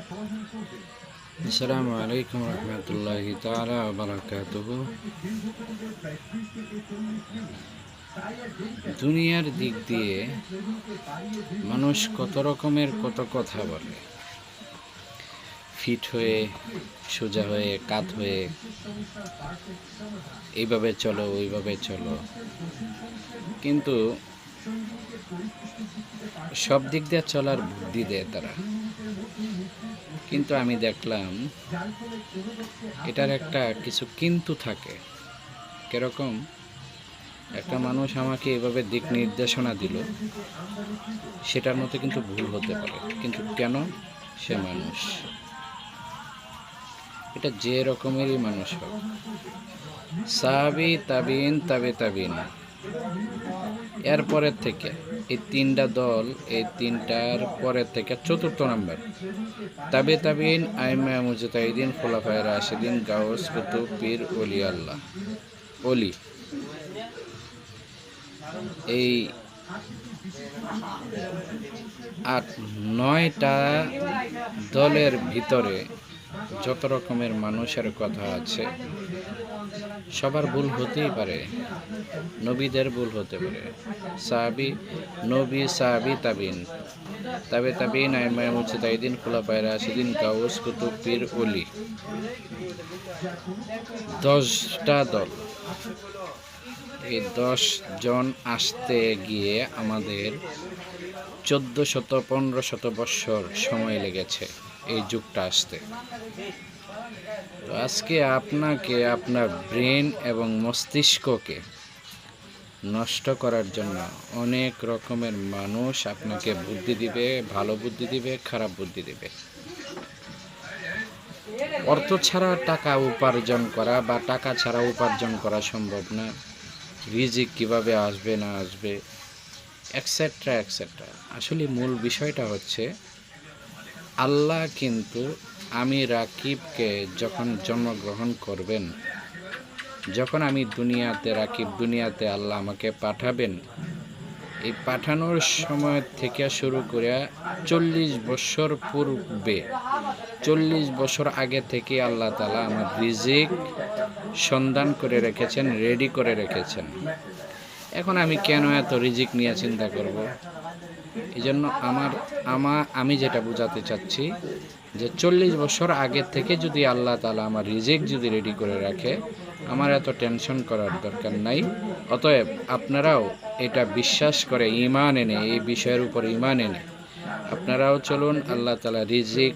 আসসালামু আলাইকুম রহমতুল্লাহি তাআলা ওয়া বারাকাতুহু। দুনিয়ার দিক দিয়ে মানুষ কত রকমের কত কথা বলে, ফিট হয়ে, সোজা হয়ে, কাত হয়ে, এইভাবে চলো ওইভাবে চলো, কিন্তু সব দিক দিয়ে চলার বুদ্ধি দেয় তারা। কিন্তু আমি দেখলাম এটার একটা কিছু কিন্তু থাকে। কিরকম? একটা মানুষ আমাকে এভাবে দিক নির্দেশনা দিল, সেটার মতো কিন্তু ভুল হতে পারে, কিন্তু কেন? সে মানুষ, এটা যে রকমেরই মানুষ হোক, সাহাবী, তাবিন, তাবে তাবিন, এরপরের থেকে এই তিনটা দল, এই তিনটার পরের থেকে চতুর্থ নাম্বার তাবে তাবিন, আইমা মুজতাহিদিন, খোলাফায়ে রাশিদিন, গাউস, কুতুব, পীর, ওলি আল্লাহ, ওলি, এই 8-9টা দলের ভিতরে যত রকমের মানুষের কথা আছে, সবার ভুল হতেই পারে। নবীদের ভুল হতে পারে, সাহাবী, নবী, সাহাবী, তাবিন, তাবে তাবিন, আইমা মুজতাহিদিন, খোলাফায়ে রাশিদিন, গাউস, কুতুব, পীর, ওলি, 10টা দল। এই 10 জন আসতে গিয়ে আমাদের 1400-1500 বৎসর সময় লেগেছে এই যুগটা আসতে। তো আজকে আপনাকে আপনার ব্রেন এবং মস্তিষ্ককে নষ্ট করার জন্য অনেক রকমের মানুষ আপনাকে বুদ্ধি দিবে, ভালো বুদ্ধি দিবে, খারাপ বুদ্ধি দিবে। অর্থ ছাড়া টাকা উপার্জন করা বা টাকা ছাড়া উপার্জন করা সম্ভব না, রিজিক কিভাবে আসবে না আসবে, এক্সেট্রা এক্সেট্রা। আসলে মূল বিষয়টা হচ্ছে, আল্লাহ কিন্তু আমি রাকিবকে যখন জন্মগ্রহণ করবেন, যখন আমি দুনিয়াতে রাকিব, দুনিয়াতে আল্লাহ আমাকে পাঠাবেন, এই পাঠানোর সময় থেকে শুরু করে 40 বছর পূর্বে, 40 বছর আগে থেকে আল্লাহ তাআলা আমার রিজিক সন্ধান করে রেখেছেন, রেডি করে রেখেছেন। এখন আমি কেন এত রিজিক নিয়ে চিন্তা করব? এই জন্য আমি যেটা বোঝাতে চাচ্ছি যে 40 বছর আগে থেকে যদি আল্লাহ তাআলা আমার রিজিক যদি রেডি করে রাখে, আমার এত টেনশন করার দরকার নাই। অতএব আপনারাও এটা বিশ্বাস করে ঈমান এনে, এই বিষয়ের উপর ঈমান এনে আপনারাও চলুন। আল্লাহ তাআলা রিজিক